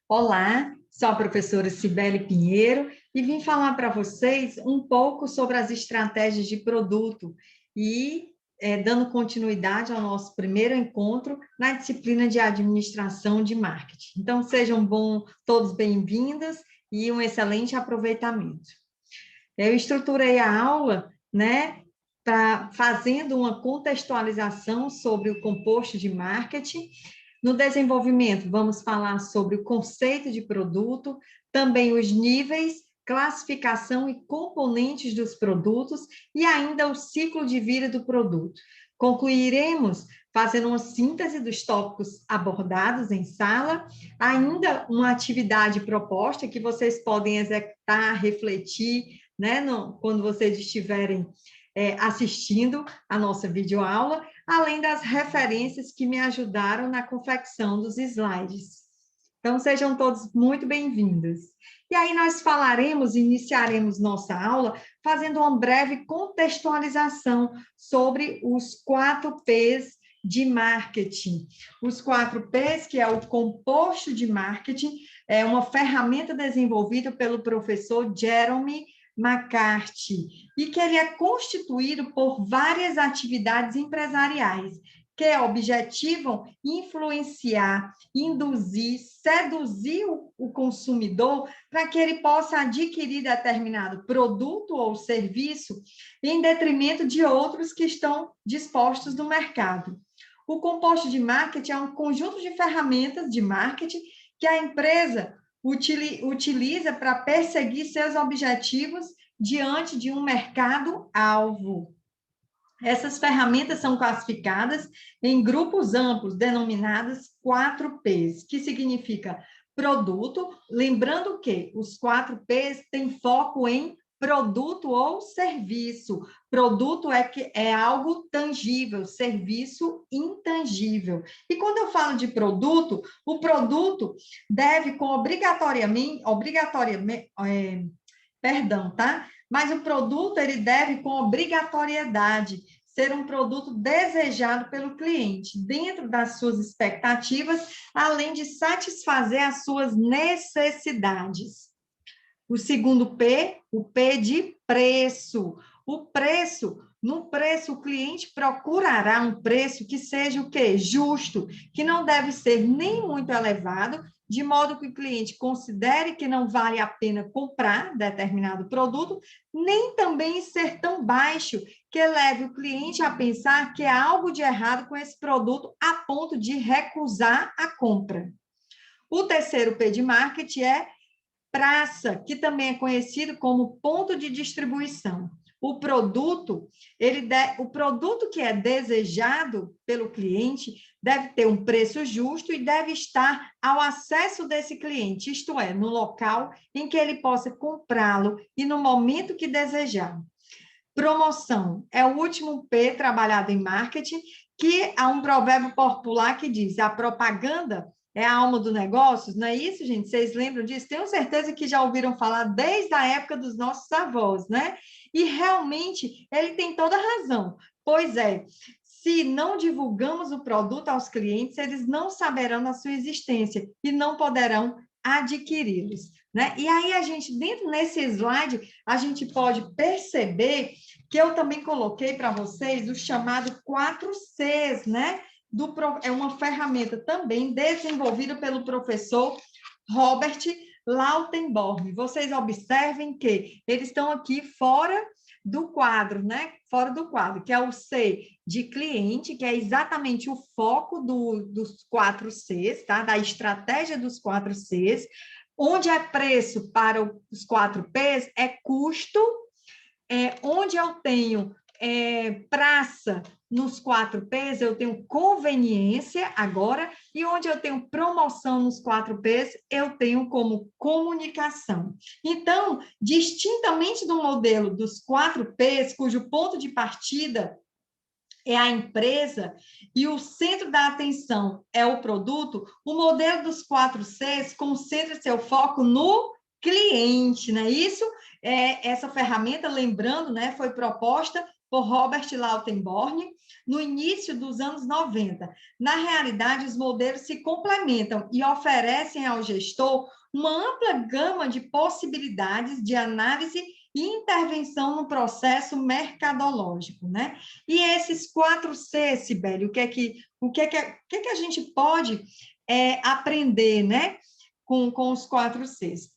Olá, sou a professora Cibele Pinheiro e vim falar para vocês um pouco sobre as estratégias de produto e dando continuidade ao nosso primeiro encontro na disciplina de administração de marketing. Então, sejam todos bem-vindos e um excelente aproveitamento. Eu estruturei a aula, né, fazendo uma contextualização sobre o composto de marketing. No desenvolvimento, vamos falar sobre o conceito de produto, também os níveis, classificação e componentes dos produtos e ainda o ciclo de vida do produto. Concluiremos fazendo uma síntese dos tópicos abordados em sala, ainda uma atividade proposta que vocês podem executar, refletir, né, quando vocês estiverem assistindo a nossa videoaula, além das referências que me ajudaram na confecção dos slides. Então, sejam todos muito bem-vindos. E aí nós iniciaremos nossa aula fazendo uma breve contextualização sobre os 4 P's de marketing. Os 4 P's, que é o composto de marketing, é uma ferramenta desenvolvida pelo professor Jeremy McCarthy, e que ele é constituído por várias atividades empresariais que objetivam influenciar, induzir, seduzir o consumidor para que ele possa adquirir determinado produto ou serviço em detrimento de outros que estão dispostos no mercado. O composto de marketing é um conjunto de ferramentas de marketing que a empresa utiliza para perseguir seus objetivos diante de um mercado-alvo. Essas ferramentas são classificadas em grupos amplos, denominadas 4 P's, que significa produto, lembrando que os 4 P's têm foco em produto ou serviço. Produto é algo tangível, serviço intangível. E quando eu falo de produto, o produto deve mas o produto ele deve com obrigatoriedade ser um produto desejado pelo cliente, dentro das suas expectativas, além de satisfazer as suas necessidades. O segundo P, o P de preço. No preço, o cliente procurará um preço que seja o quê? Justo, que não deve ser nem muito elevado, de modo que o cliente considere que não vale a pena comprar determinado produto, nem também ser tão baixo que leve o cliente a pensar que há algo de errado com esse produto a ponto de recusar a compra. O terceiro P de marketing é praça, que também é conhecido como ponto de distribuição. O produto que é desejado pelo cliente deve ter um preço justo e deve estar ao acesso desse cliente, isto é, no local em que ele possa comprá-lo e no momento que desejar. Promoção é o último P trabalhado em marketing, que há um provérbio popular que diz: a propaganda é a alma do negócio, não é isso, gente? Vocês lembram disso? Tenho certeza que já ouviram falar desde a época dos nossos avós, né? E realmente ele tem toda a razão. Pois é, se não divulgamos o produto aos clientes, eles não saberão da sua existência e não poderão adquiri-los, né? E aí dentro desse slide, a gente pode perceber que eu também coloquei para vocês o chamado 4Cs, né? É uma ferramenta também desenvolvida pelo professor Robert Lautenborg. Vocês observem que eles estão aqui fora do quadro, né? Fora do quadro, que é o C de cliente, que é exatamente o foco dos 4Cs, tá? Da estratégia dos 4Cs. Onde é preço para os 4Ps é custo, onde eu tenho praça nos 4Ps, eu tenho conveniência agora, e onde eu tenho promoção nos 4Ps, eu tenho como comunicação. Então, distintamente do modelo dos 4Ps, cujo ponto de partida é a empresa e o centro da atenção é o produto, o modelo dos 4Cs concentra seu foco no cliente, não é isso? Essa ferramenta, lembrando, né, foi proposta por Robert Lautenborn, no início dos anos 90. Na realidade, os modelos se complementam e oferecem ao gestor uma ampla gama de possibilidades de análise e intervenção no processo mercadológico, né? E esses 4C, Sibeli, o que a gente pode aprender, né, com os 4Cs?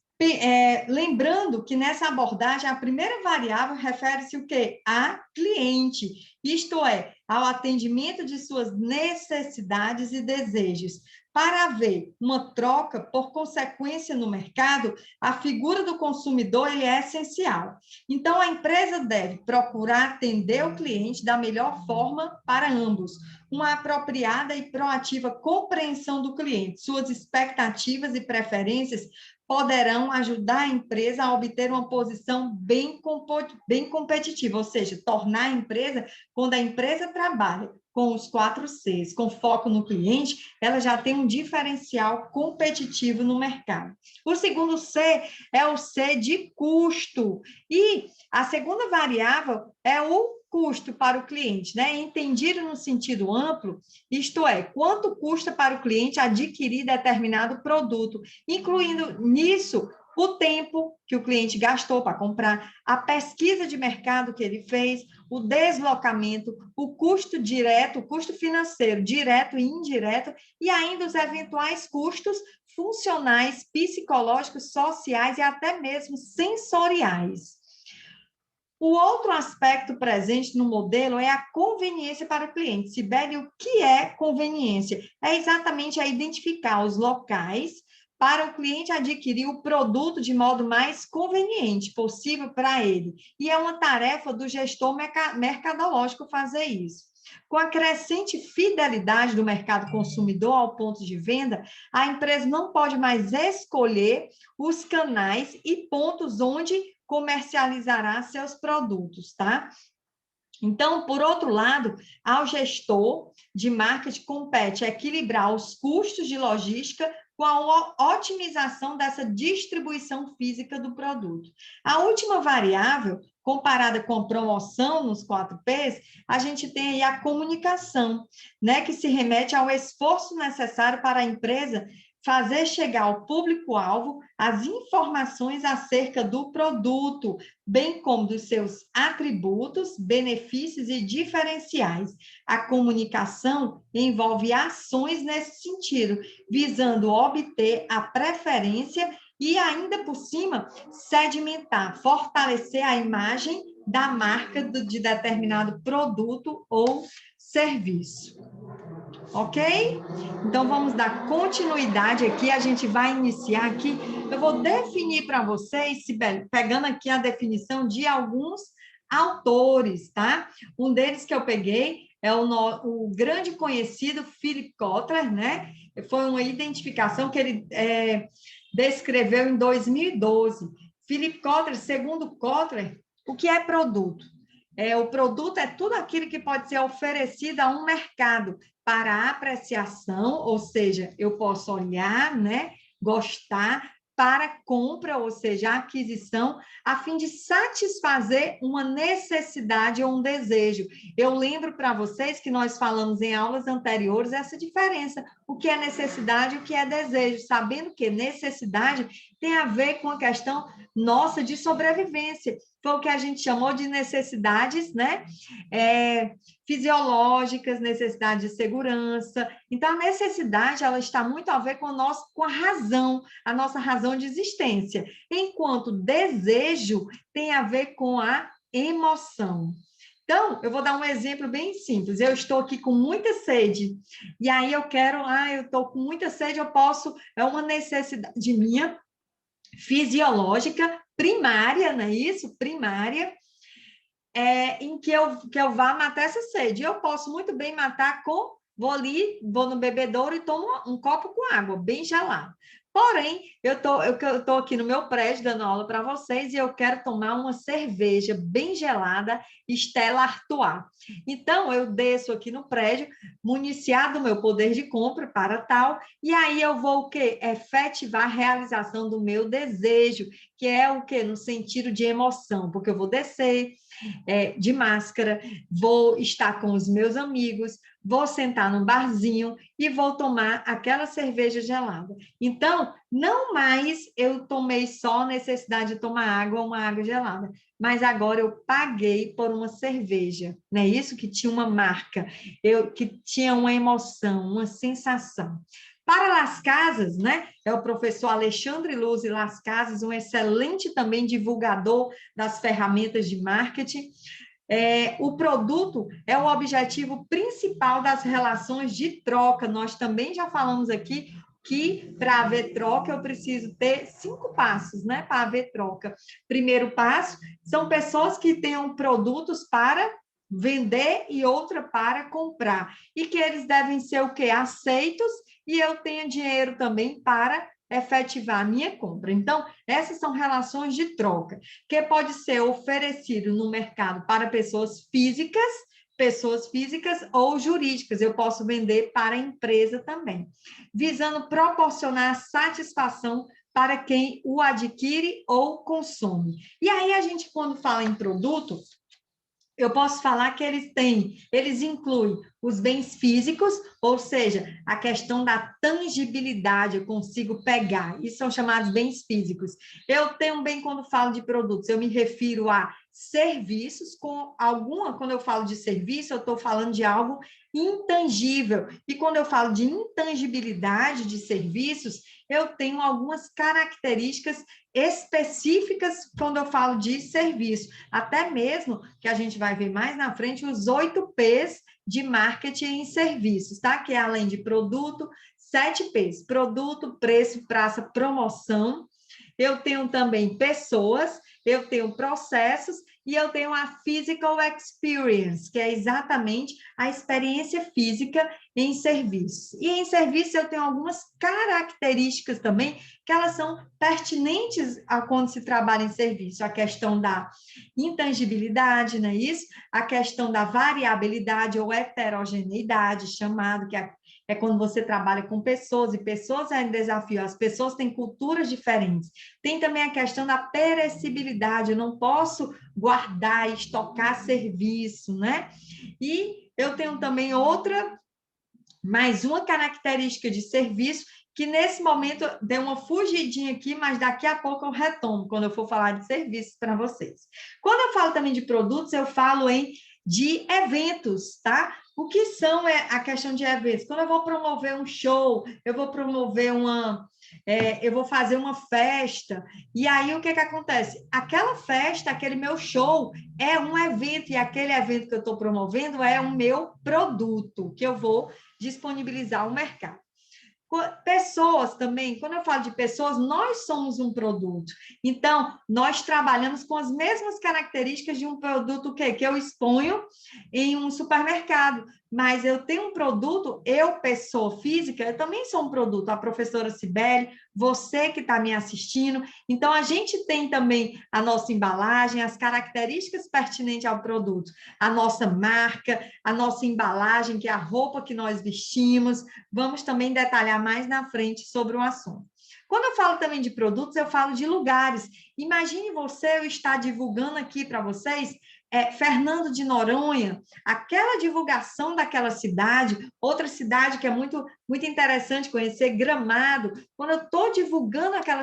Lembrando que nessa abordagem a primeira variável refere-se o quê? A cliente, isto é, ao atendimento de suas necessidades e desejos. Para haver uma troca, por consequência, no mercado, a figura do consumidor ele é essencial. Então, a empresa deve procurar atender o cliente da melhor forma para ambos, uma apropriada e proativa compreensão do cliente, suas expectativas e preferências poderão ajudar a empresa a obter uma posição bem competitiva, ou seja, tornar a empresa, quando a empresa trabalha com os 4Cs, com foco no cliente, ela já tem um diferencial competitivo no mercado. O segundo C é o C de custo. E a segunda variável é o custo para o cliente, né? Entendido no sentido amplo, isto é, quanto custa para o cliente adquirir determinado produto, incluindo nisso o tempo que o cliente gastou para comprar, a pesquisa de mercado que ele fez, o deslocamento, o custo direto, o custo financeiro, direto e indireto, e ainda os eventuais custos funcionais, psicológicos, sociais e até mesmo sensoriais. O outro aspecto presente no modelo é a conveniência para o cliente. Sibeli, o que é conveniência? É exatamente a identificar os locais para o cliente adquirir o produto de modo mais conveniente possível para ele. E é uma tarefa do gestor mercadológico fazer isso. Com a crescente fidelidade do mercado consumidor ao ponto de venda, a empresa não pode mais escolher os canais e pontos onde comercializará seus produtos, tá? Então, por outro lado, ao gestor de marketing compete equilibrar os custos de logística com a otimização dessa distribuição física do produto. A última variável, comparada com a promoção nos 4Ps, a gente tem aí a comunicação, né, que se remete ao esforço necessário para a empresa fazer chegar ao público-alvo as informações acerca do produto, bem como dos seus atributos, benefícios e diferenciais. A comunicação envolve ações nesse sentido, visando obter a preferência e, ainda por cima, sedimentar, fortalecer a imagem da marca de determinado produto ou serviço. Ok? Então, vamos dar continuidade aqui, a gente vai iniciar aqui. Eu vou definir para vocês, Sibeli, pegando aqui a definição de alguns autores, tá? Um deles que eu peguei é o grande conhecido Philip Kotler, né? Foi uma identificação que ele descreveu em 2012. Philip Kotler, segundo Kotler, o que é produto? O produto é tudo aquilo que pode ser oferecido a um mercado para apreciação, ou seja, eu posso olhar, né, gostar, para compra, ou seja, aquisição, a fim de satisfazer uma necessidade ou um desejo. Eu lembro para vocês que nós falamos em aulas anteriores essa diferença, o que é necessidade e o que é desejo, sabendo que necessidade tem a ver com a questão nossa de sobrevivência. Foi o que a gente chamou de necessidades, né? Fisiológicas, necessidade de segurança. Então, a necessidade, ela está muito a ver com a razão, a nossa razão de existência. Enquanto desejo tem a ver com a emoção. Então, eu vou dar um exemplo bem simples. Eu estou aqui com muita sede, e aí eu estou com muita sede, é uma necessidade minha, fisiológica, primária, não é isso? Primária, em que eu vá matar essa sede. Eu posso muito bem matar vou no bebedouro e tomo um copo com água, bem gelado. Porém, eu tô aqui no meu prédio dando aula para vocês e eu quero tomar uma cerveja bem gelada, Stella Artois. Então, eu desço aqui no prédio, municiado do meu poder de compra para tal, e aí eu vou o quê? Efetivar a realização do meu desejo, que é o quê? No sentido de emoção, porque eu vou descer de máscara, vou estar com os meus amigos, vou sentar num barzinho e vou tomar aquela cerveja gelada. Então, não mais eu tomei só necessidade de tomar água, uma água gelada, mas agora eu paguei por uma cerveja, não é isso? Que tinha uma marca, que tinha uma emoção, uma sensação. Para Las Casas, né? É o professor Alexandre Luz Las Casas, um excelente também divulgador das ferramentas de marketing. O produto é o objetivo principal das relações de troca. Nós também já falamos aqui que para haver troca eu preciso ter 5 passos, né? Para haver troca. Primeiro passo são pessoas que tenham produtos para vender e outra para comprar. E que eles devem ser o quê? Aceitos e eu tenho dinheiro também para efetivar a minha compra. Então, essas são relações de troca, que pode ser oferecido no mercado para pessoas físicas ou jurídicas. Eu posso vender para a empresa também, visando proporcionar satisfação para quem o adquire ou consome. E aí a gente, quando fala em produto, eu posso falar que eles incluem os bens físicos, ou seja, a questão da tangibilidade, eu consigo pegar, isso são chamados bens físicos. Eu tenho bem, quando falo de produtos, eu me refiro a serviços, quando eu falo de serviço, eu estou falando de algo intangível, e quando eu falo de intangibilidade de serviços, eu tenho algumas características específicas quando eu falo de serviço, até mesmo que a gente vai ver mais na frente os 8 P's de marketing em serviços, tá? Que é além de produto, 7 P's: produto, preço, praça, promoção. Eu tenho também pessoas, eu tenho processos e eu tenho a physical experience, que é exatamente a experiência física em serviço. E em serviço eu tenho algumas características também que elas são pertinentes a quando se trabalha em serviço. A questão da intangibilidade, não é isso? A questão da variabilidade ou heterogeneidade, chamado, que é quando você trabalha com pessoas, e pessoas é um desafio, as pessoas têm culturas diferentes. Tem também a questão da perecibilidade, eu não posso guardar e estocar serviço, né? E eu tenho também mais uma característica de serviço, que nesse momento deu uma fugidinha aqui, mas daqui a pouco eu retomo, quando eu for falar de serviços para vocês. Quando eu falo também de produtos, eu falo de eventos, tá? O que são a questão de eventos? Quando eu vou promover um show, eu vou promover eu vou fazer uma festa, e aí o que acontece? Aquela festa, aquele meu show é um evento, e aquele evento que eu estou promovendo é o meu produto, que eu vou disponibilizar ao mercado. Pessoas também, quando eu falo de pessoas, nós somos um produto. Então, nós trabalhamos com as mesmas características de um produto que eu exponho em um supermercado. Mas eu tenho um produto, eu, pessoa física, eu também sou um produto. A professora Cibele, você que está me assistindo. Então, a gente tem também a nossa embalagem, as características pertinentes ao produto, a nossa marca, a nossa embalagem, que é a roupa que nós vestimos. Vamos também detalhar mais na frente sobre o assunto. Quando eu falo também de produtos, eu falo de lugares. Imagine eu estar divulgando aqui para vocês Fernando de Noronha, aquela divulgação daquela cidade, outra cidade que é muito, muito interessante conhecer, Gramado. Quando eu estou divulgando aquela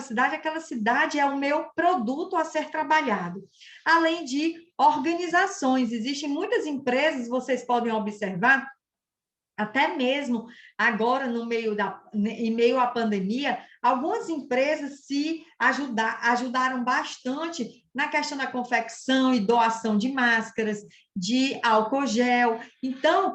cidade é o meu produto a ser trabalhado. Além de organizações, existem muitas empresas, vocês podem observar, até mesmo agora, em meio à pandemia, algumas empresas ajudaram bastante na questão da confecção e doação de máscaras, de álcool gel, então,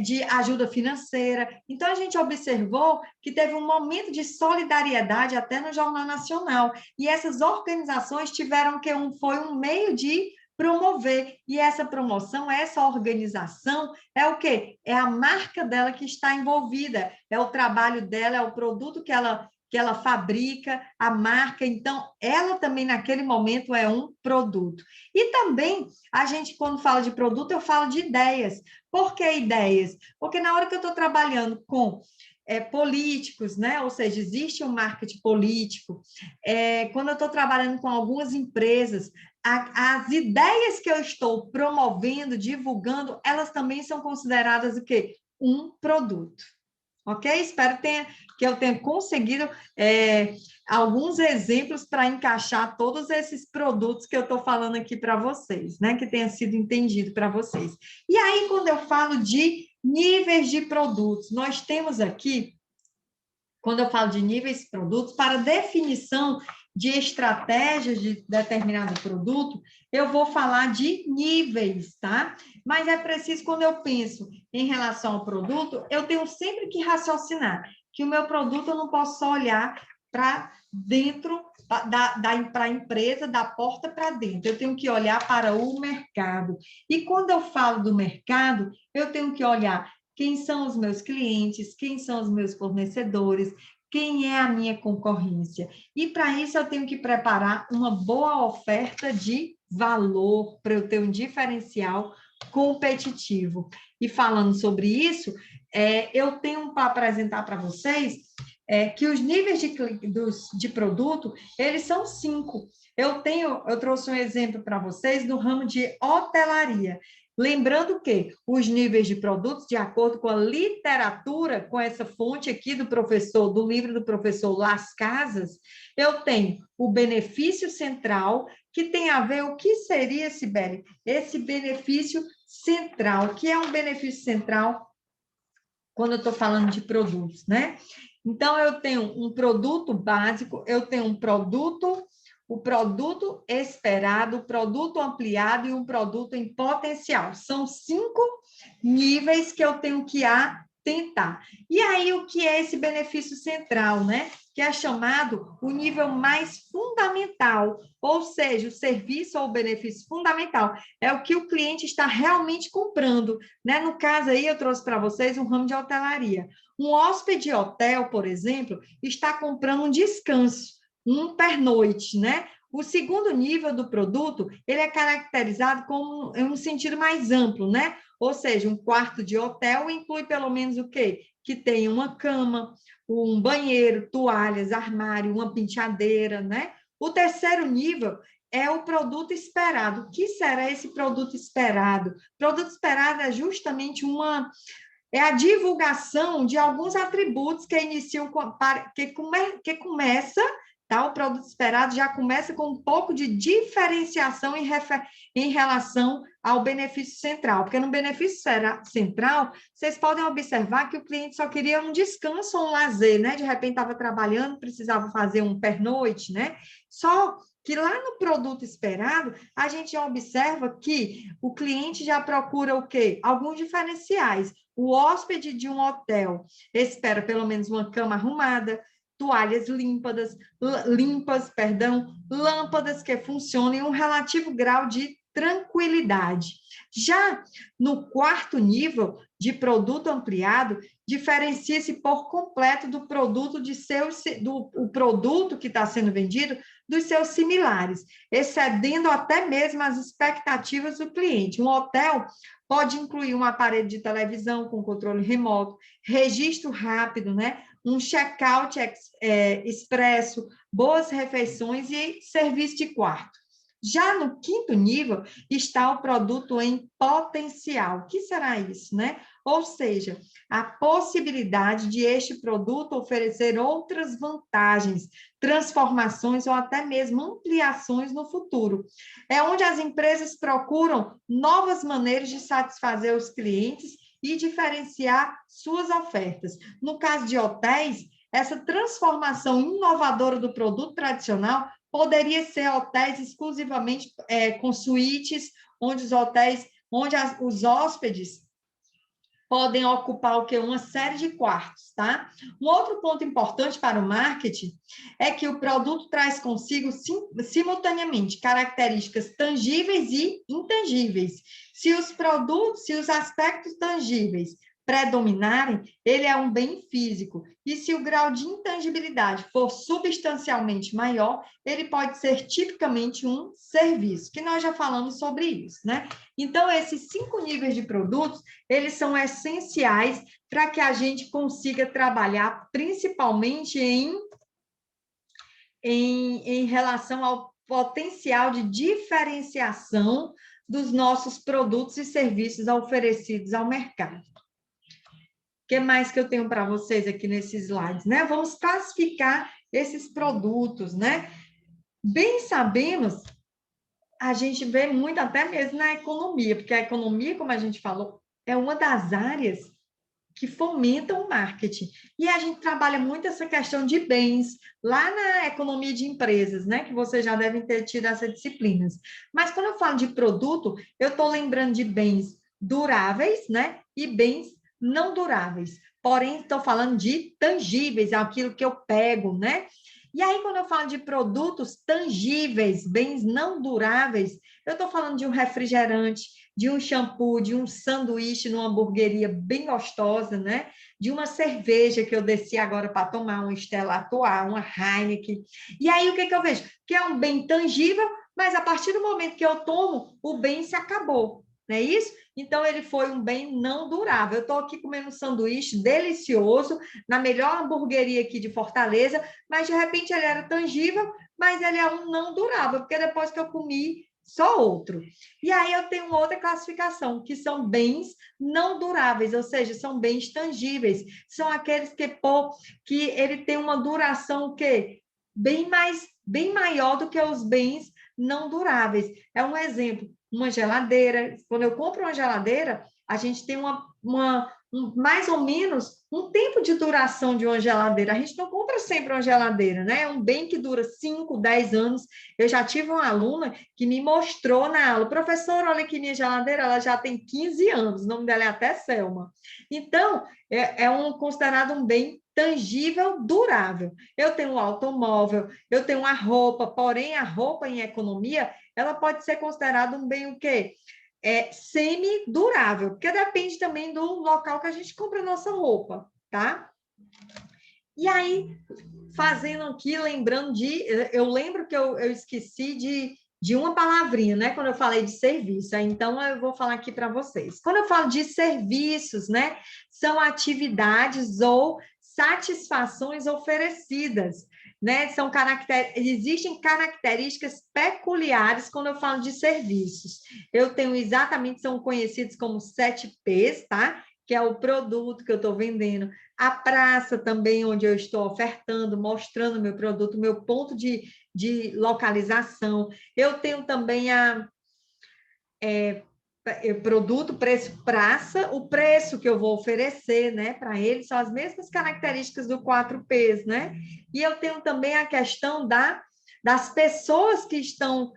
de ajuda financeira. Então, a gente observou que teve um momento de solidariedade até no Jornal Nacional, e essas organizações tiveram foi um meio de promover, e essa promoção, essa organização, é o quê? É a marca dela que está envolvida, é o trabalho dela, é o produto que ela que ela fabrica, a marca, então ela também naquele momento é um produto. E também a gente, quando fala de produto, eu falo de ideias. Por que ideias? Porque na hora que eu estou trabalhando com políticos, né? Ou seja, existe um marketing político. Quando eu estou trabalhando com algumas empresas, as ideias que eu estou promovendo, divulgando, elas também são consideradas o quê? Um produto. Ok? Espero que eu tenha conseguido alguns exemplos para encaixar todos esses produtos que eu estou falando aqui para vocês, né? Que tenha sido entendido para vocês. E aí, quando eu falo de níveis de produtos, nós temos aqui, quando eu falo de níveis de produtos, para definição de estratégias de determinado produto, eu vou falar de níveis, tá? Mas é preciso, quando eu penso em relação ao produto, eu tenho sempre que raciocinar que o meu produto eu não posso só olhar para dentro para a empresa, da porta para dentro. Eu tenho que olhar para o mercado. E quando eu falo do mercado, eu tenho que olhar quem são os meus clientes, quem são os meus fornecedores, quem é a minha concorrência. E para isso eu tenho que preparar uma boa oferta de valor para eu ter um diferencial competitivo. E falando sobre isso, eu tenho para apresentar para vocês que os níveis de produto, eles são 5. Eu trouxe um exemplo para vocês do ramo de hotelaria. Lembrando que os níveis de produtos, de acordo com a literatura, com essa fonte aqui do livro do professor Las Casas, eu tenho o benefício central, que tem a ver, o que seria, Sibeli? Esse benefício central, o que é um benefício central quando eu estou falando de produtos, né? Então, eu tenho um produto básico, eu tenho um produto, o produto esperado, o produto ampliado e um produto em potencial. São 5 níveis que eu tenho que atentar. E aí, o que é esse benefício central, né? Que é chamado o nível mais fundamental, ou seja, o serviço ou o benefício fundamental. É o que o cliente está realmente comprando, né? No caso aí, eu trouxe para vocês um ramo de hotelaria. Um hóspede de hotel, por exemplo, está comprando um descanso, um pernoite, né? O segundo nível do produto, ele é caracterizado como um sentido mais amplo, né? Ou seja, um quarto de hotel inclui pelo menos o quê? Que tem uma cama, um banheiro, toalhas, armário, uma penteadeira, né? O terceiro nível é o produto esperado. O que será esse produto esperado? O produto esperado é justamente a divulgação de alguns atributos que iniciam, que começa, tá? O produto esperado já começa com um pouco de diferenciação em relação ao benefício central, porque no benefício central, vocês podem observar que o cliente só queria um descanso ou um lazer, né? De repente estava trabalhando, precisava fazer um pernoite, né? Só que lá no produto esperado, a gente já observa que o cliente já procura o quê? Alguns diferenciais. O hóspede de um hotel espera pelo menos uma cama arrumada, toalhas limpas, lâmpadas que funcionem e um relativo grau de tranquilidade. Já no quarto nível de produto ampliado, diferencia-se por completo do produto do produto que está sendo vendido dos seus similares, excedendo até mesmo as expectativas do cliente. Um hotel pode incluir um aparelho de televisão com controle remoto, registro rápido, né? Um check-out expresso, boas refeições e serviço de quarto. Já no quinto nível está o produto em potencial. O que será isso, né? Ou seja, a possibilidade de este produto oferecer outras vantagens, transformações ou até mesmo ampliações no futuro. É onde as empresas procuram novas maneiras de satisfazer os clientes e diferenciar suas ofertas. No caso de hotéis, essa transformação inovadora do produto tradicional poderia ser hotéis exclusivamente com suítes, onde os hóspedes podem ocupar o quê? Uma série de quartos, tá? Um outro ponto importante para o marketing é que o produto traz consigo simultaneamente características tangíveis e intangíveis. Se os aspectos tangíveis predominarem, ele é um bem físico. E se o grau de intangibilidade for substancialmente maior, ele pode ser tipicamente um serviço, que nós já falamos sobre isso, né? Então, esses 5 níveis de produtos, eles são essenciais para que a gente consiga trabalhar principalmente em relação ao potencial de diferenciação dos nossos produtos e serviços oferecidos ao mercado. O que mais que eu tenho para vocês aqui nesses slides, né? Vamos classificar esses produtos, né? Bem sabemos, a gente vê muito até mesmo na economia, porque a economia, como a gente falou, é uma das áreas que fomentam o marketing. E a gente trabalha muito essa questão de bens, lá na economia de empresas, né? Que vocês já devem ter tido essas disciplinas. Mas quando eu falo de produto, eu estou lembrando de bens duráveis, né? E bens não duráveis. Porém, estou falando de tangíveis, aquilo que eu pego, né? E aí, quando eu falo de produtos tangíveis, bens não duráveis, eu estou falando de um refrigerante, de um shampoo, de um sanduíche numa hamburgueria bem gostosa, né? De uma cerveja que eu desci agora para tomar, uma Stella Artois, uma Heineken. E aí, o que que eu vejo? Que é um bem tangível, mas a partir do momento que eu tomo, o bem se acabou, não é isso? Então, ele foi um bem não durável. Eu estou aqui comendo um sanduíche delicioso, na melhor hamburgueria aqui de Fortaleza, mas de repente ele era tangível, mas ele é um não durável, porque depois que eu comi, só outro. E aí eu tenho outra classificação, que são bens não duráveis, ou seja, são bens tangíveis. São aqueles que ele tem uma duração que bem maior do que os bens não duráveis. É um exemplo, uma geladeira. Quando eu compro uma geladeira, a gente tem mais ou menos um tempo de duração de uma geladeira. A gente não compra sempre uma geladeira, né? É um bem que dura 5, 10 anos. Eu já tive uma aluna que me mostrou na aula, professora, olha aqui minha geladeira, ela já tem 15 anos, o nome dela é até Selma. Então, considerado um bem tangível, durável. Eu tenho um automóvel, eu tenho uma roupa, porém a roupa em economia, ela pode ser considerada um bem o quê? Semi-durável, porque depende também do local que a gente compra a nossa roupa, tá? E aí, fazendo aqui, lembrando eu lembro que eu esqueci de uma palavrinha, né? Quando eu falei de serviço, então eu vou falar aqui para vocês. Quando eu falo de serviços, né? São atividades ou satisfações oferecidas, né? Existem características peculiares quando eu falo de serviços. Eu tenho exatamente, são conhecidos como 7 P's, tá? Que é o produto que eu estou vendendo, a praça também, onde eu estou ofertando, mostrando meu produto, meu ponto de localização. Eu tenho também produto, preço, praça, o preço que eu vou oferecer, né, para ele, são as mesmas características do 4Ps, né? E eu tenho também a questão das pessoas que estão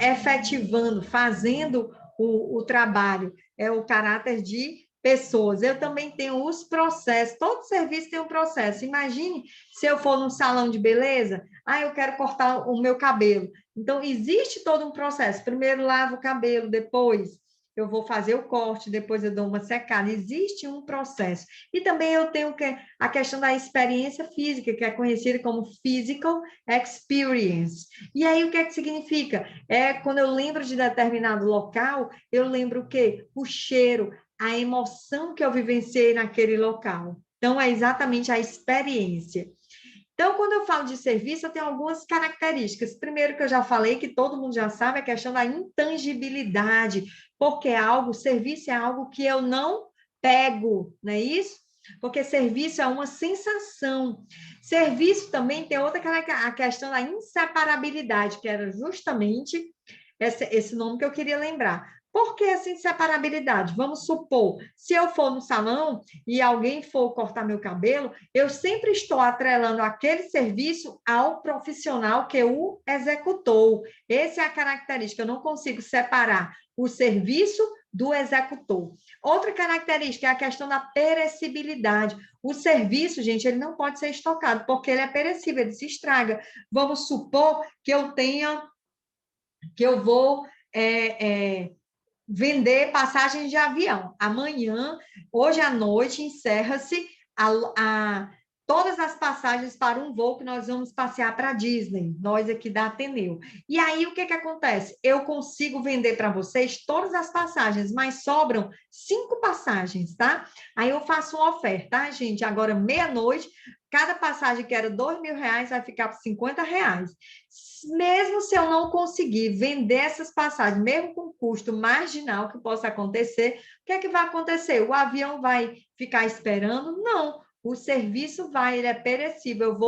efetivando, fazendo o trabalho, é o caráter de pessoas. Eu também tenho os processos, todo serviço tem um processo. Imagine se eu for num salão de beleza, eu quero cortar o meu cabelo. Então, existe todo um processo. Primeiro lavo o cabelo, depois eu vou fazer o corte, depois eu dou uma secada. Existe um processo. E também eu tenho a questão da experiência física, que é conhecida como physical experience. E aí, o que é que significa? Quando eu lembro de determinado local, eu lembro o quê? O cheiro, a emoção que eu vivenciei naquele local. Então, é exatamente a experiência. Então, quando eu falo de serviço, eu tenho algumas características. Primeiro, que eu já falei, que todo mundo já sabe, é a questão da intangibilidade, porque serviço é algo que eu não pego, não é isso? Porque serviço é uma sensação. Serviço também tem outra a questão da inseparabilidade, que era justamente esse nome que eu queria lembrar. Por que essa inseparabilidade? Vamos supor, se eu for no salão e alguém for cortar meu cabelo, eu sempre estou atrelando aquele serviço ao profissional que o executou. Essa é a característica, eu não consigo separar o serviço do executor. Outra característica é a questão da perecibilidade. O serviço, gente, ele não pode ser estocado, porque ele é perecível, ele se estraga. Vamos supor que eu vou vender passagens de avião. Amanhã, hoje à noite, encerra-se a todas as passagens para um voo que nós vamos passear para a Disney, nós aqui da Ateneu. E aí, o que que acontece? Eu consigo vender para vocês todas as passagens, mas sobram 5 passagens, tá? Aí eu faço uma oferta, tá, gente? Agora, meia-noite, cada passagem que era R$ 2.000 vai ficar por R$ 50. Mesmo se eu não conseguir vender essas passagens, mesmo com custo marginal que possa acontecer, o que é que vai acontecer? O avião vai ficar esperando? Não, o serviço vai, ele é perecível.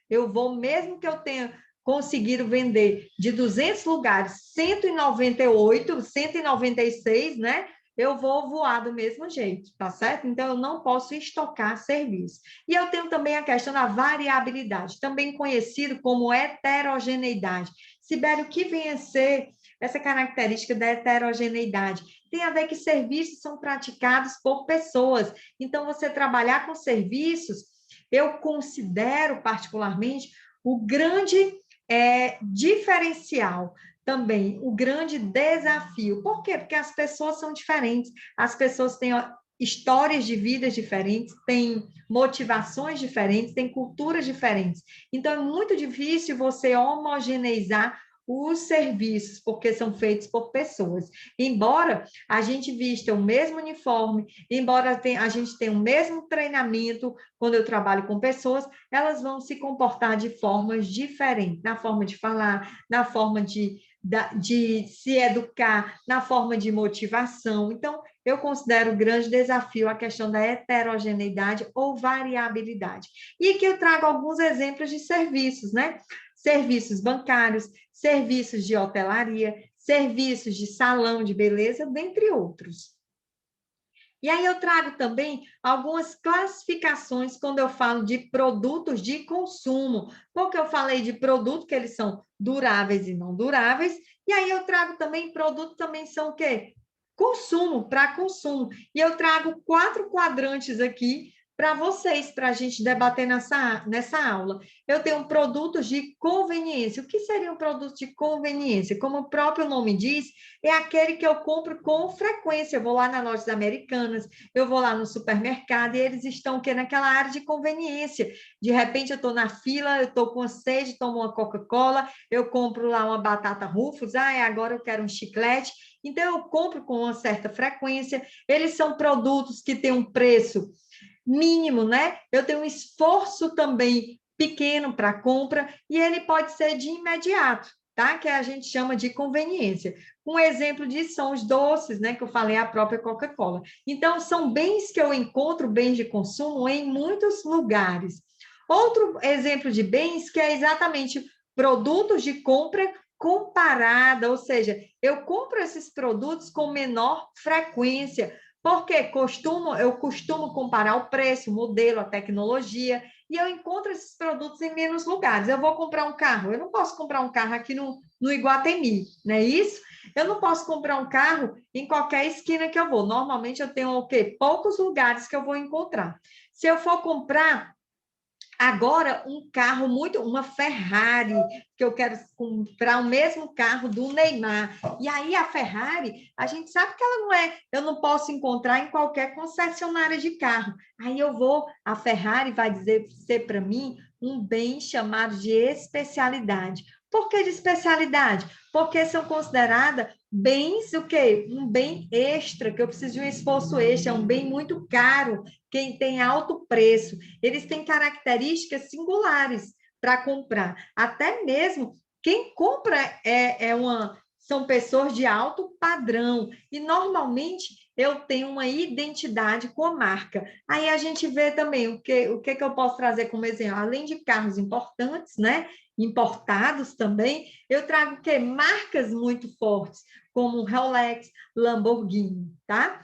Eu vou, mesmo que eu tenha conseguido vender de 200 lugares, 198, 196, né? Eu vou voar do mesmo jeito, tá certo? Então, eu não posso estocar serviço. E eu tenho também a questão da variabilidade, também conhecido como heterogeneidade. Sibério, o que vem a ser essa característica da heterogeneidade? Tem a ver que serviços são praticados por pessoas. Então, você trabalhar com serviços, eu considero particularmente o grande diferencial também, o grande desafio. Por quê? Porque as pessoas são diferentes, as pessoas têm histórias de vidas diferentes, têm motivações diferentes, têm culturas diferentes. Então, é muito difícil você homogeneizar os serviços, porque são feitos por pessoas. Embora a gente vista o mesmo uniforme, embora a gente tenha o mesmo treinamento, quando eu trabalho com pessoas, elas vão se comportar de formas diferentes, na forma de falar, na forma de se educar, na forma de motivação. Então, eu considero grande desafio a questão da heterogeneidade ou variabilidade. E aqui eu trago alguns exemplos de serviços, né? Serviços bancários, serviços de hotelaria, serviços de salão de beleza, dentre outros. E aí eu trago também algumas classificações quando eu falo de produtos de consumo, porque eu falei de produto que eles são duráveis e não duráveis, e aí eu trago também produtos também são o quê? Consumo, para consumo. E eu trago 4 quadrantes aqui para vocês, para a gente debater nessa aula. Eu tenho produtos de conveniência. O que seria um produto de conveniência? Como o próprio nome diz, é aquele que eu compro com frequência. Eu vou lá nas lojas americanas, eu vou lá no supermercado e eles estão que naquela área de conveniência. De repente eu estou na fila, eu estou com sede, tomo uma Coca-Cola, eu compro lá uma batata Ruffles, agora eu quero um chiclete. Então eu compro com uma certa frequência. Eles são produtos que têm um preço mínimo, né? Eu tenho um esforço também pequeno para compra e ele pode ser de imediato, tá? Que a gente chama de conveniência. Um exemplo disso são os doces, né? Que eu falei, a própria Coca-Cola. Então, são bens que eu encontro, bens de consumo, em muitos lugares. Outro exemplo de bens que é exatamente produtos de compra comparada, ou seja, eu compro esses produtos com menor frequência, porque eu costumo comparar o preço, o modelo, a tecnologia, e eu encontro esses produtos em menos lugares. Eu vou comprar um carro, eu não posso comprar um carro aqui no Iguatemi, não é isso? Eu não posso comprar um carro em qualquer esquina que eu vou. Normalmente eu tenho o quê? Poucos lugares que eu vou encontrar. Se eu for comprar agora, um carro uma Ferrari, que eu quero comprar o mesmo carro do Neymar. E aí, a Ferrari, a gente sabe que ela não eu não posso encontrar em qualquer concessionária de carro. Aí a Ferrari vai ser para mim um bem chamado de especialidade. Por que de especialidade? Porque são consideradas bens, o quê? Um bem extra, que eu preciso de um esforço extra, é um bem muito caro, quem tem alto preço. Eles têm características singulares para comprar. Até mesmo quem compra são pessoas de alto padrão. E normalmente eu tenho uma identidade com a marca. Aí a gente vê também o que eu posso trazer como exemplo, além de carros importantes, né? Importados também, eu trago o quê? Marcas muito fortes, como Rolex, Lamborghini, tá?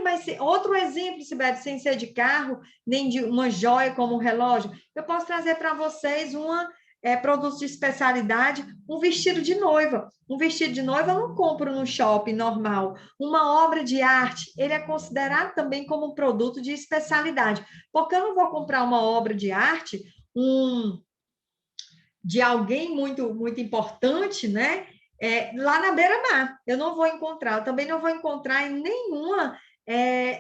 Mas outro exemplo, Sibeli, sem ser de carro, nem de uma joia como um relógio, eu posso trazer para vocês produtos de especialidade, um vestido de noiva. Um vestido de noiva eu não compro no shopping normal. Uma obra de arte, ele é considerado também como um produto de especialidade, porque eu não vou comprar uma obra de arte, de alguém muito, muito importante, né? lá na beira-mar. Eu não vou encontrar, eu também não vou encontrar em nenhuma,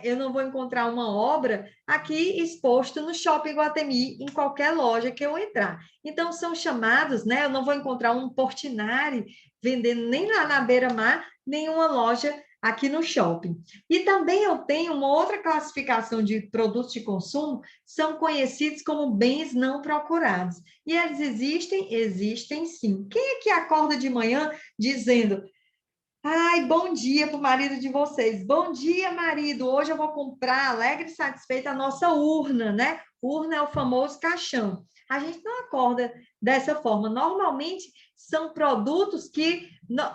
eu não vou encontrar uma obra aqui exposta no Shopping Guatemi, em qualquer loja que eu entrar. Então, são chamados, né? Eu não vou encontrar um Portinari vendendo nem lá na beira-mar, nenhuma loja aqui no shopping. E também eu tenho uma outra classificação de produtos de consumo, são conhecidos como bens não procurados. E eles existem? Existem sim. Quem é que acorda de manhã dizendo: ai, bom dia para o marido de vocês. Bom dia, marido. Hoje eu vou comprar, alegre e satisfeita, a nossa urna, né? Urna é o famoso caixão. A gente não acorda dessa forma. Normalmente, são produtos que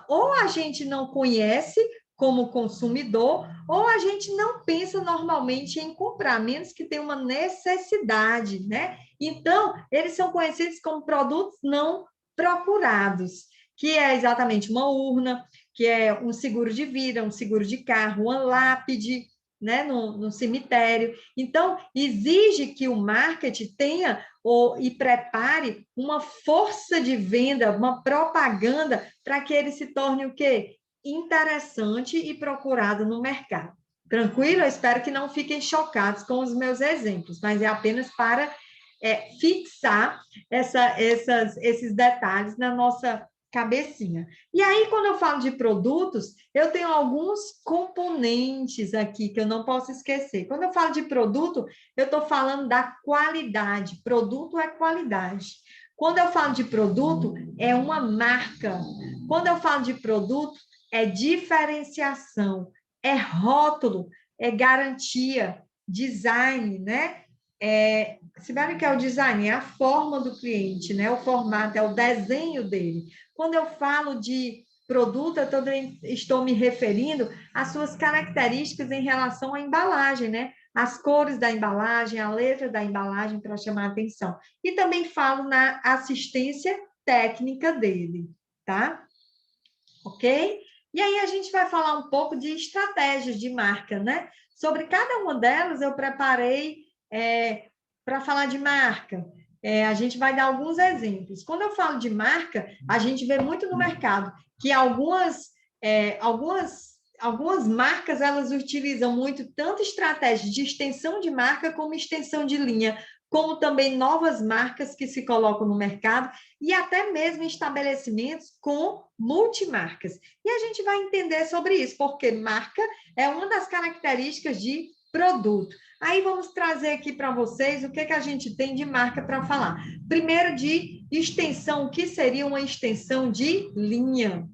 ou a gente não conhece como consumidor, ou a gente não pensa normalmente em comprar, a menos que tenha uma necessidade, né? Então, eles são conhecidos como produtos não procurados, que é exatamente uma urna, que é um seguro de vida, um seguro de carro, uma lápide, né, no cemitério. Então, exige que o marketing tenha e prepare uma força de venda, uma propaganda, para que ele se torne o quê? Interessante e procurado no mercado. Tranquilo? Eu espero que não fiquem chocados com os meus exemplos, mas é apenas para fixar esses detalhes na nossa cabecinha. E aí, quando eu falo de produtos, eu tenho alguns componentes aqui que eu não posso esquecer. Quando eu falo de produto, eu estou falando da qualidade. Produto é qualidade. Quando eu falo de produto, é uma marca. Quando eu falo de produto, é diferenciação, é rótulo, é garantia, design, né? Se bem que é o design, é a forma do cliente, né? O formato, é o desenho dele. Quando eu falo de produto, eu estou me referindo às suas características em relação à embalagem, né? As cores da embalagem, a letra da embalagem, para chamar a atenção. E também falo na assistência técnica dele, tá? Ok? E aí a gente vai falar um pouco de estratégias de marca, né? Sobre cada uma delas eu preparei para falar de marca. A gente vai dar alguns exemplos. Quando eu falo de marca, a gente vê muito no mercado que algumas marcas elas utilizam muito tanto estratégia de extensão de marca como extensão de linha, como também novas marcas que se colocam no mercado e até mesmo estabelecimentos com multimarcas. E a gente vai entender sobre isso, porque marca é uma das características de produto. Aí vamos trazer aqui para vocês o que a gente tem de marca para falar. Primeiro, de extensão, o que seria uma extensão de linha?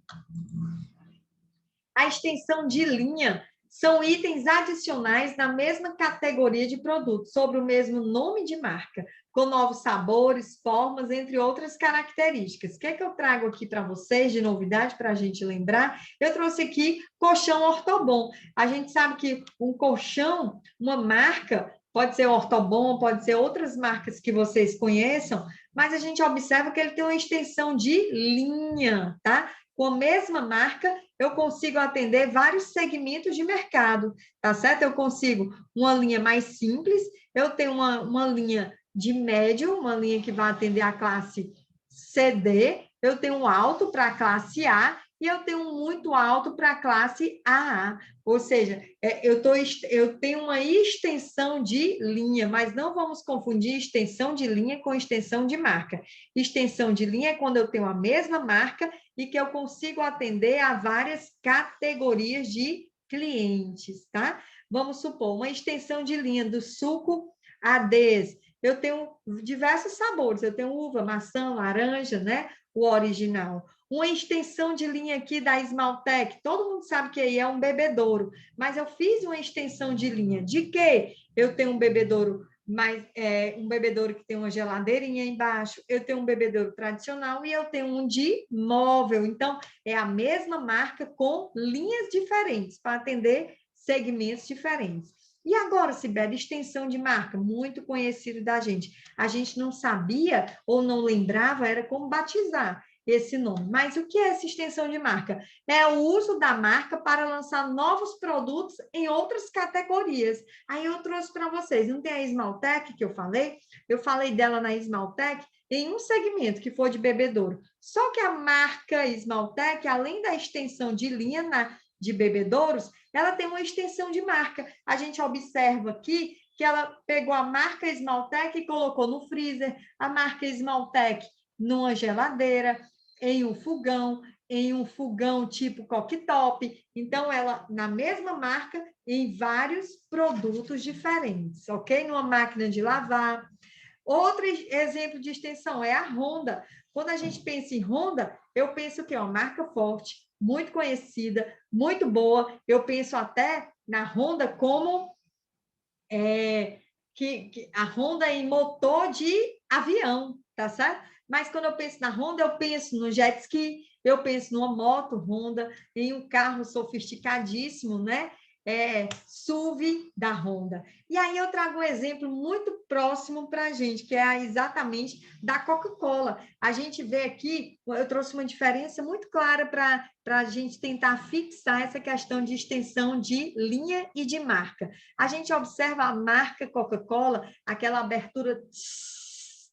A extensão de linha são itens adicionais na mesma categoria de produto, sobre o mesmo nome de marca, com novos sabores, formas, entre outras características. O que é que eu trago aqui para vocês de novidade para a gente lembrar? Eu trouxe aqui colchão Ortobon. A gente sabe que um colchão, uma marca, pode ser Ortobon, pode ser outras marcas que vocês conheçam, mas a gente observa que ele tem uma extensão de linha, tá? Com a mesma marca, eu consigo atender vários segmentos de mercado, tá certo? Eu consigo uma linha mais simples, eu tenho uma linha de médio, uma linha que vai atender a classe CD, eu tenho um alto para a classe A e eu tenho um muito alto para a classe AA. Ou seja, eu tenho uma extensão de linha, mas não vamos confundir extensão de linha com extensão de marca. Extensão de linha é quando eu tenho a mesma marca e que eu consigo atender a várias categorias de clientes, tá? Vamos supor, uma extensão de linha do suco ADES. Eu tenho diversos sabores, eu tenho uva, maçã, laranja, né? O original. Uma extensão de linha aqui da Esmaltec, todo mundo sabe que aí é um bebedouro, mas eu fiz uma extensão de linha. De quê? Eu tenho um bebedouro um bebedouro que tem uma geladeirinha embaixo, eu tenho um bebedouro tradicional e eu tenho um de móvel. Então, é a mesma marca com linhas diferentes para atender segmentos diferentes. E agora, Sibeli, extensão de marca, muito conhecido da gente. A gente não sabia ou não lembrava, era como batizar esse nome. Mas o que é essa extensão de marca? É o uso da marca para lançar novos produtos em outras categorias. Aí eu trouxe para vocês, não tem a Esmaltec que eu falei? Eu falei dela na Esmaltec, em um segmento que for de bebedouro. Só que a marca Esmaltec, além da extensão de linha de bebedouros, ela tem uma extensão de marca. A gente observa aqui que ela pegou a marca Esmaltec e colocou no freezer, a marca Esmaltec numa geladeira, em um fogão tipo cooktop. Então, ela, na mesma marca, em vários produtos diferentes, ok? Numa máquina de lavar. Outro exemplo de extensão é a Honda. Quando a gente pensa em Honda, eu penso que é uma marca forte, muito conhecida, muito boa. Eu penso até na Honda como que a Honda em motor de avião, tá certo? Mas quando eu penso na Honda, eu penso no jet ski, eu penso numa moto Honda, em um carro sofisticadíssimo, né? SUV da Honda. E aí eu trago um exemplo muito próximo para a gente, que é exatamente da Coca-Cola. A gente vê aqui, eu trouxe uma diferença muito clara para a gente tentar fixar essa questão de extensão de linha e de marca. A gente observa a marca Coca-Cola, aquela abertura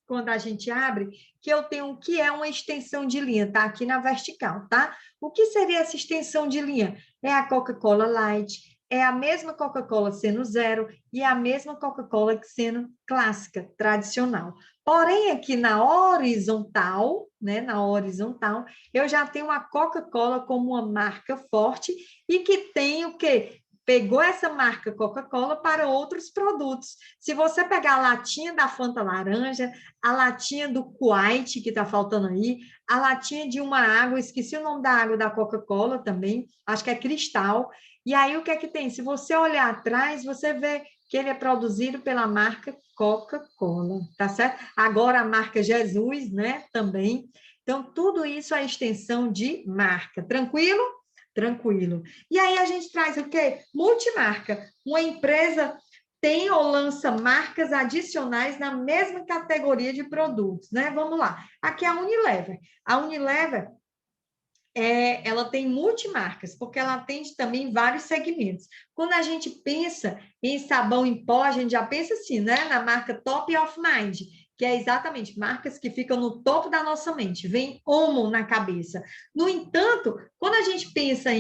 quando a gente abre, que eu tenho que é uma extensão de linha, tá? Aqui na vertical, tá? O que seria essa extensão de linha? É a Coca-Cola Light, é a mesma Coca-Cola sendo zero e é a mesma Coca-Cola sendo clássica, tradicional. Porém, aqui na horizontal, né, na horizontal, eu já tenho a Coca-Cola como uma marca forte e que tem o quê? Pegou essa marca Coca-Cola para outros produtos. Se você pegar a latinha da Fanta laranja, a latinha do Kuwait, que está faltando aí, a latinha de uma água, esqueci o nome da água da Coca-Cola também, acho que é Cristal. E aí, o que é que tem? Se você olhar atrás, você vê que ele é produzido pela marca Coca-Cola, tá certo? Agora a marca Jesus, né, também. Então, tudo isso é extensão de marca. Tranquilo? Tranquilo. E aí a gente traz o quê? Multimarca. Uma empresa tem ou lança marcas adicionais na mesma categoria de produtos, né? Vamos lá. Aqui é a Unilever. A Unilever, ela tem multimarcas, porque ela atende também vários segmentos. Quando a gente pensa em sabão em pó, a gente já pensa assim, né? Na marca Top of Mind, que é exatamente marcas que ficam no topo da nossa mente. Vem Omo na cabeça. No entanto, quando a gente pensa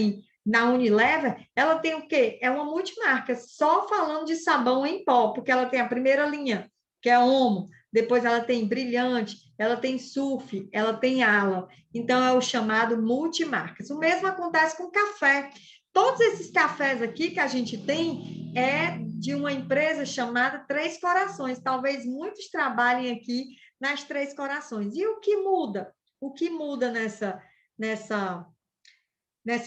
na Unilever, ela tem o quê? É uma multimarca, só falando de sabão em pó, porque ela tem a primeira linha, que é Omo, depois ela tem Brilhante, ela tem Surf, ela tem Ala. Então, é o chamado multimarcas. O mesmo acontece com café. Todos esses cafés aqui que a gente tem é de uma empresa chamada Três Corações. Talvez muitos trabalhem aqui nas Três Corações. E o que muda? O que muda nessa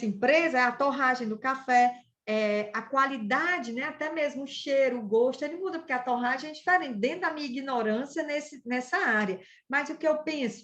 empresa é a torragem do café, a qualidade, né? Até mesmo o cheiro, o gosto, ele muda, porque a torragem é diferente, dentro da minha ignorância nessa área. Mas o que eu penso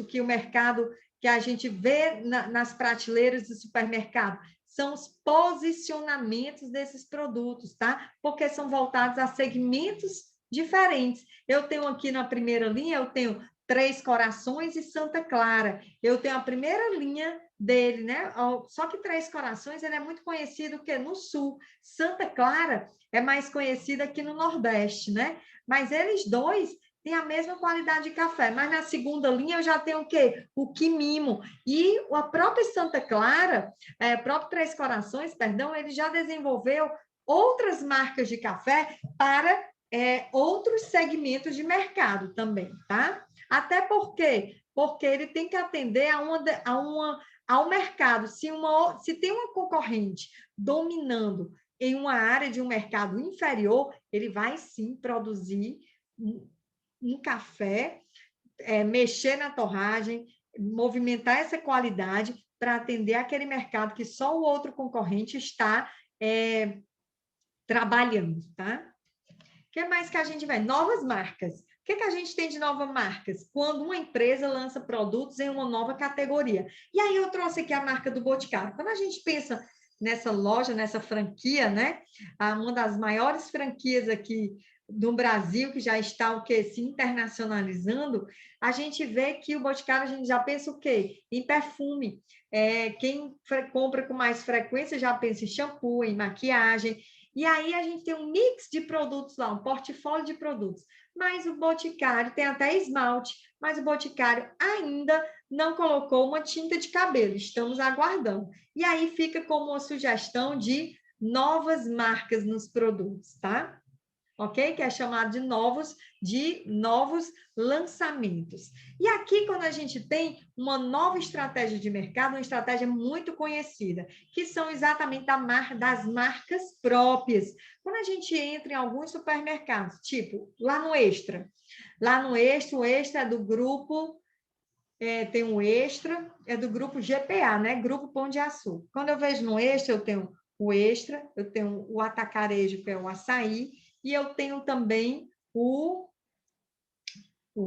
que o mercado, que a gente vê nas prateleiras do supermercado, são os posicionamentos desses produtos, tá? Porque são voltados a segmentos diferentes. Eu tenho aqui na primeira linha, eu tenho Três Corações e Santa Clara. Eu tenho a primeira linha dele, né? Só que Três Corações ele é muito conhecido que no sul. Santa Clara é mais conhecida aqui no Nordeste, né? Mas eles dois têm a mesma qualidade de café. Mas na segunda linha eu já tenho o quê? O Quimimo. E a própria Santa Clara, o próprio Três Corações, perdão, ele já desenvolveu outras marcas de café para outros segmentos de mercado também, tá? Até porque ele tem que atender ao mercado. Se tem uma concorrente dominando em uma área de um mercado inferior, ele vai sim produzir um café, mexer na torragem, movimentar essa qualidade para atender aquele mercado que só o outro concorrente está trabalhando, tá? O que mais que a gente vê? Novas marcas. O que a gente tem de novas marcas? Quando uma empresa lança produtos em uma nova categoria. E aí eu trouxe aqui a marca do Boticário. Quando a gente pensa nessa loja, nessa franquia, né? Uma das maiores franquias aqui no Brasil, que já está o quê? Se internacionalizando, a gente vê que o Boticário, a gente já pensa o quê? Em perfume. Quem compra com mais frequência já pensa em shampoo, em maquiagem. E aí a gente tem um mix de produtos lá, um portfólio de produtos. Mas o Boticário tem até esmalte, mas o Boticário ainda não colocou uma tinta de cabelo. Estamos aguardando. E aí fica como uma sugestão de novas marcas nos produtos, tá? Ok? Que é chamado de novos lançamentos. E aqui, quando a gente tem uma nova estratégia de mercado, uma estratégia muito conhecida, que são exatamente das marcas próprias. Quando a gente entra em alguns supermercados, tipo lá no Extra, o Extra é do grupo tem um Extra, é do grupo GPA, né? Grupo Pão de Açúcar. Quando eu vejo no Extra, eu tenho o Extra, eu tenho o Atacarejo, que é o açaí, e eu tenho também o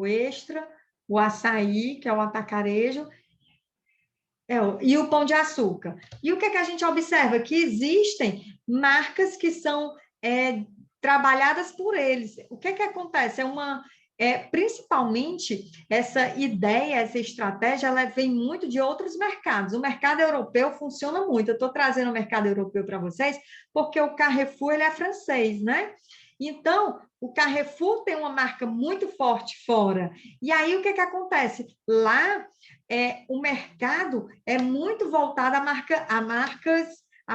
Extra, o açaí, que é o atacarejo, e o Pão de Açúcar. E o que é que a gente observa? Que existem marcas que são trabalhadas por eles. O que é que acontece? Principalmente essa ideia, essa estratégia, ela vem muito de outros mercados. O mercado europeu funciona muito. Eu estou trazendo o mercado europeu para vocês porque o Carrefour ele é francês, né? Então, o Carrefour tem uma marca muito forte fora. E aí, o que acontece? Lá, o mercado é muito voltado a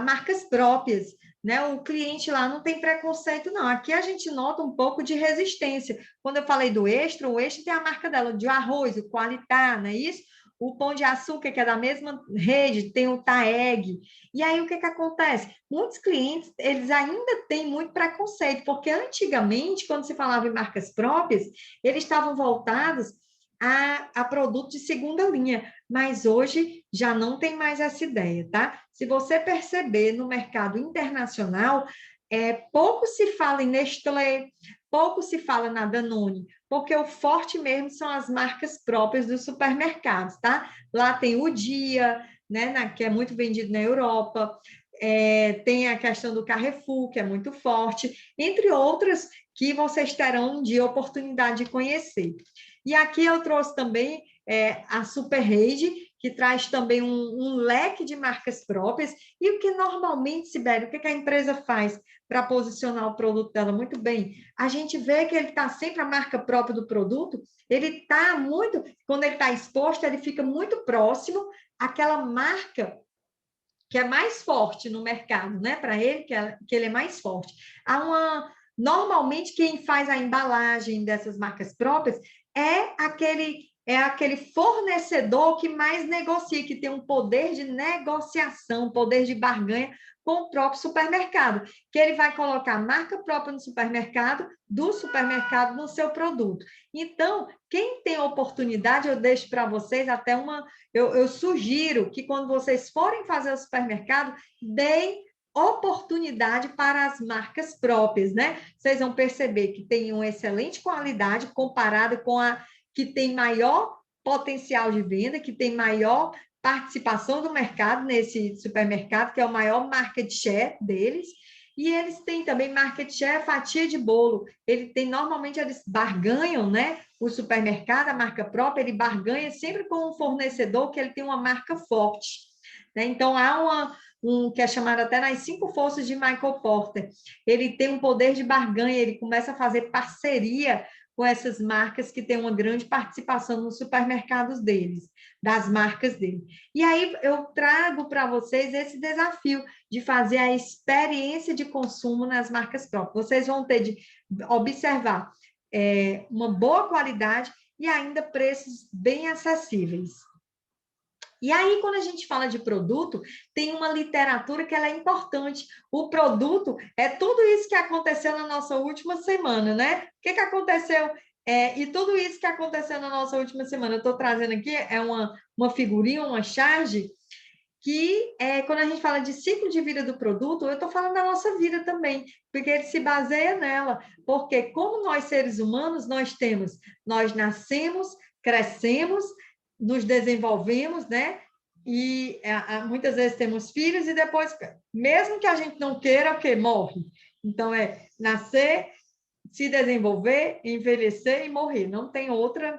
marcas próprias. Né? O cliente lá não tem preconceito, não. Aqui a gente nota um pouco de resistência. Quando eu falei do Extra, o Extra tem a marca dela, de arroz, o Qualitá, não é isso? O Pão de Açúcar, que é da mesma rede, tem o Taeg. E aí, o que acontece? Muitos clientes, eles ainda têm muito preconceito, porque antigamente, quando se falava em marcas próprias, eles estavam voltados a produto de segunda linha, mas hoje já não tem mais essa ideia, tá? Se você perceber no mercado internacional, pouco se fala em Nestlé, pouco se fala na Danone, porque o forte mesmo são as marcas próprias dos supermercados, tá? Lá tem o Dia, né, que é muito vendido na Europa, tem a questão do Carrefour, que é muito forte, entre outras que vocês terão de oportunidade de conhecer. E aqui eu trouxe também a Super Rede, que traz também um leque de marcas próprias. E o que normalmente, Sibeli, o que a empresa faz para posicionar o produto dela muito bem? A gente vê que ele está sempre a marca própria do produto, ele está muito, quando ele está exposto, ele fica muito próximo àquela marca que é mais forte no mercado, né? Para ele, que ele é mais forte. Normalmente, quem faz a embalagem dessas marcas próprias é aquele fornecedor que mais negocia, que tem um poder de negociação, poder de barganha com o próprio supermercado, que ele vai colocar a marca própria no supermercado, do supermercado no seu produto. Então, quem tem oportunidade, eu deixo para vocês até eu sugiro que quando vocês forem fazer o supermercado, deem oportunidade para as marcas próprias, né? Vocês vão perceber que tem uma excelente qualidade comparada com a que tem maior potencial de venda, que tem maior participação do mercado nesse supermercado, que é o maior market share deles, e eles têm também market share, fatia de bolo. Normalmente eles barganham, né? O supermercado, a marca própria, ele barganha sempre com um fornecedor que ele tem uma marca forte. Né? Então, há que é chamado até nas 5 forças de Michael Porter. Ele tem um poder de barganha, ele começa a fazer parceria com essas marcas que têm uma grande participação nos supermercados deles, das marcas dele. E aí eu trago para vocês esse desafio de fazer a experiência de consumo nas marcas próprias. Vocês vão ter de observar uma boa qualidade e ainda preços bem acessíveis. E aí, quando a gente fala de produto, tem uma literatura que ela é importante. O produto é tudo isso que aconteceu na nossa última semana, né? O que aconteceu? E tudo isso que aconteceu na nossa última semana, eu estou trazendo aqui, uma figurinha, uma charge, que quando a gente fala de ciclo de vida do produto, eu estou falando da nossa vida também, porque ele se baseia nela. Porque como nós, seres humanos, nós nascemos, crescemos, nos desenvolvemos, né? E muitas vezes temos filhos e depois, mesmo que a gente não queira, o quê? Morre. Então, nascer, se desenvolver, envelhecer e morrer. Não tem outra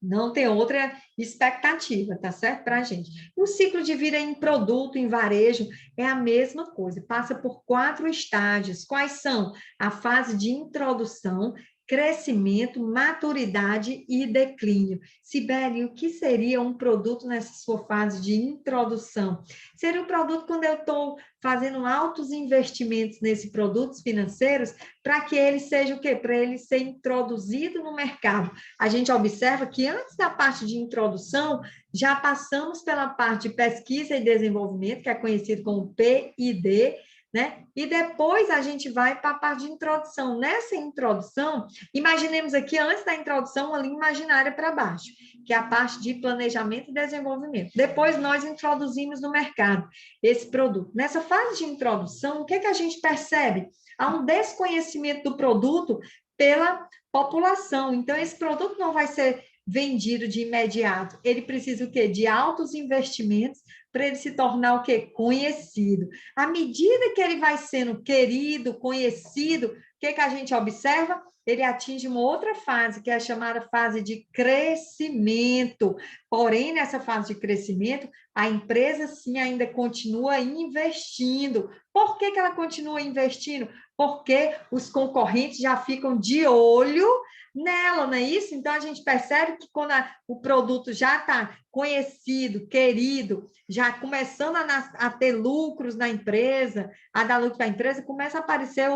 Não tem outra expectativa, tá certo? Para a gente. O ciclo de vida em produto, em varejo, é a mesma coisa, passa por 4 estágios. Quais são? A fase de introdução, crescimento, maturidade e declínio. Sibeli, o que seria um produto nessa sua fase de introdução? Seria um produto quando eu estou fazendo altos investimentos nesses produtos financeiros para que ele seja o quê? Para ele ser introduzido no mercado. A gente observa que antes da parte de introdução, já passamos pela parte de pesquisa e desenvolvimento, que é conhecido como P&D, né? E depois a gente vai para a parte de introdução. Nessa introdução, imaginemos aqui, antes da introdução, uma linha imaginária para baixo, que é a parte de planejamento e desenvolvimento. Depois nós introduzimos no mercado esse produto. Nessa fase de introdução, o que a gente percebe? Há um desconhecimento do produto pela população. Então, esse produto não vai ser vendido de imediato. Ele precisa o quê? De altos investimentos para ele se tornar o quê? Conhecido. À medida que ele vai sendo querido, conhecido, o que a gente observa? Ele atinge uma outra fase, que é a chamada fase de crescimento. Porém, nessa fase de crescimento, a empresa, sim, ainda continua investindo. Por que ela continua investindo? Porque os concorrentes já ficam de olho nela, não é isso? Então, a gente percebe que quando o produto já está conhecido, querido, já começando a ter lucros na empresa, a dar lucro para a empresa, começa a aparecer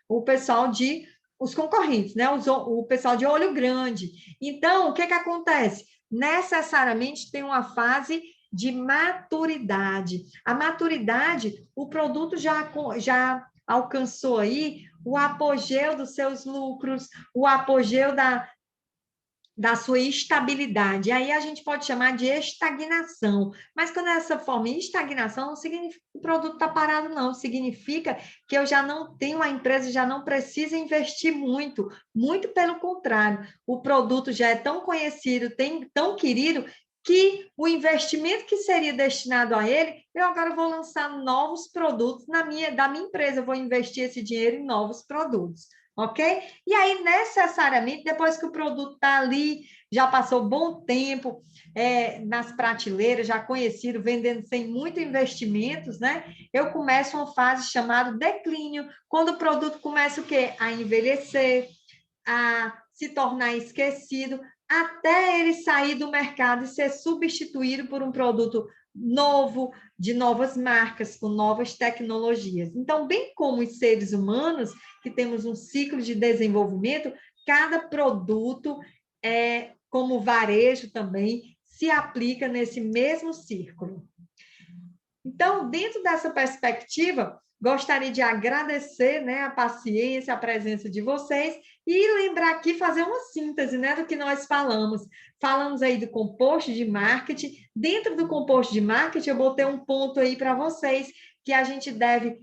o pessoal os concorrentes, né? O pessoal de olho grande. Então, o que acontece? Necessariamente tem uma fase de maturidade. A maturidade, o produto já alcançou aí o apogeu dos seus lucros, o apogeu da sua estabilidade. Aí a gente pode chamar de estagnação. Mas quando é essa forma de estagnação, não significa que o produto está parado, não. Significa que eu já não tenho, a empresa já não precisa investir muito. Muito pelo contrário. O produto já é tão conhecido, tão querido, que o investimento que seria destinado a ele, eu agora vou lançar novos produtos da minha empresa. Eu vou investir esse dinheiro em novos produtos. Ok? E aí, necessariamente, depois que o produto está ali, já passou bom tempo nas prateleiras, já conhecido, vendendo sem muito investimentos, né? Eu começo uma fase chamada declínio, quando o produto começa o quê? A envelhecer, a se tornar esquecido, até ele sair do mercado e ser substituído por um produto novo, de novas marcas, com novas tecnologias. Então, bem como os seres humanos, que temos um ciclo de desenvolvimento, cada produto, como varejo também, se aplica nesse mesmo círculo. Então, dentro dessa perspectiva, gostaria de agradecer, né, a paciência, a presença de vocês e lembrar aqui, fazer uma síntese, né, do que nós falamos. Falamos aí do composto de marketing. Dentro do composto de marketing, eu botei um ponto aí para vocês, que a gente deve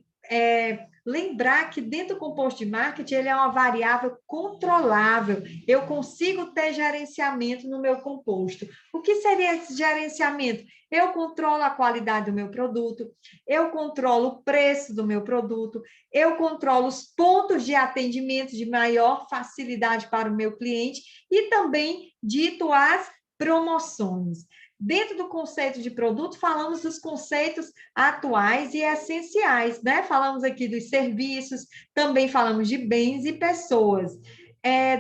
lembrar que dentro do composto de marketing, ele é uma variável controlável. Eu consigo ter gerenciamento no meu composto. O que seria esse gerenciamento? Eu controlo a qualidade do meu produto, eu controlo o preço do meu produto, eu controlo os pontos de atendimento de maior facilidade para o meu cliente e também dito as promoções. Dentro do conceito de produto, falamos dos conceitos atuais e essenciais, né? Falamos aqui dos serviços, também falamos de bens e pessoas.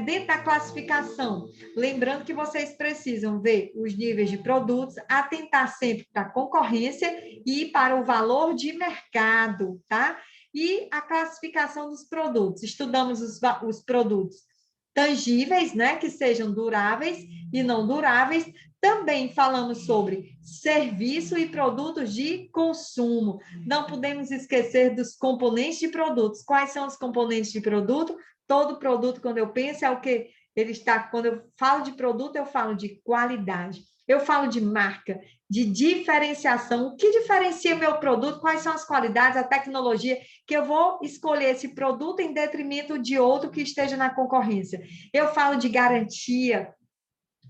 Dentro da classificação, lembrando que vocês precisam ver os níveis de produtos, atentar sempre para a concorrência e para o valor de mercado, tá? E a classificação dos produtos. Estudamos os produtos tangíveis, né, que sejam duráveis e não duráveis. Também falamos sobre serviço e produtos de consumo. Não podemos esquecer dos componentes de produtos. Quais são os componentes de produto? Todo produto, quando eu penso, é o que ele está. Quando eu falo de produto, eu falo de qualidade. Eu falo de marca, de diferenciação. O que diferencia meu produto? Quais são as qualidades, a tecnologia que eu vou escolher esse produto em detrimento de outro que esteja na concorrência? Eu falo de garantia,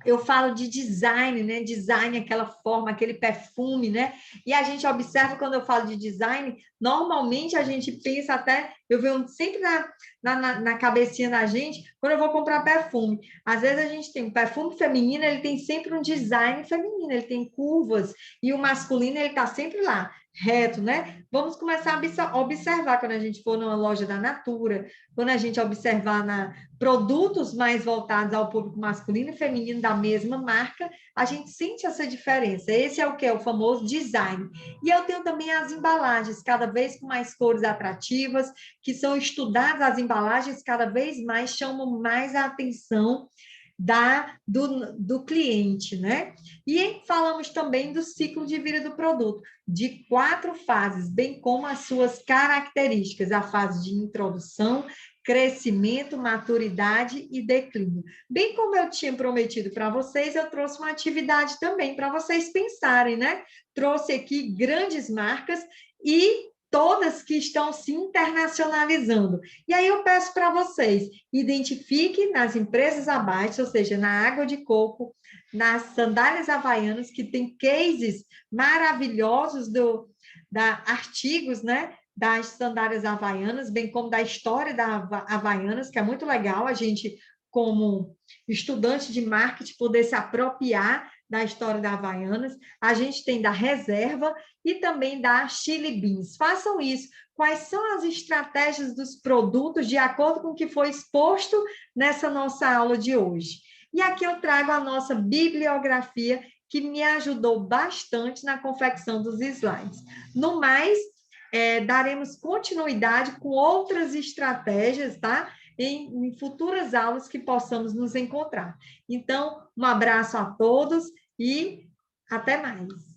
eu falo de design, né? Design, aquela forma, aquele perfume, né? E a gente observa, quando eu falo de design, normalmente a gente pensa até, eu vejo sempre na cabecinha da gente, quando eu vou comprar perfume. Às vezes a gente tem um perfume feminino, ele tem sempre um design feminino, ele tem curvas, e o masculino, ele está sempre lá, reto, né? Vamos começar a observar quando a gente for numa loja da Natura, quando a gente observar produtos mais voltados ao público masculino e feminino da mesma marca, a gente sente essa diferença. Esse é o que é o famoso design. E eu tenho também as embalagens, cada vez com mais cores atrativas, que são estudadas, as embalagens cada vez mais chamam mais a atenção do cliente, né? E falamos também do ciclo de vida do produto, de 4 fases, bem como as suas características, a fase de introdução, crescimento, maturidade e declínio. Bem como eu tinha prometido para vocês, eu trouxe uma atividade também para vocês pensarem, né? Trouxe aqui grandes marcas e todas que estão se internacionalizando. E aí eu peço para vocês, identifiquem nas empresas abaixo, ou seja, na água de coco, nas sandálias havaianas, que tem cases maravilhosos artigos, né? Das sandálias havaianas, bem como da história da Havaianas, que é muito legal a gente, como estudante de marketing, poder se apropriar da história da Havaianas. A gente tem da Reserva e também da Chili Beans. Façam isso. Quais são as estratégias dos produtos de acordo com o que foi exposto nessa nossa aula de hoje? E aqui eu trago a nossa bibliografia, que me ajudou bastante na confecção dos slides. No mais, daremos continuidade com outras estratégias, tá? Em futuras aulas que possamos nos encontrar. Então, um abraço a todos e até mais.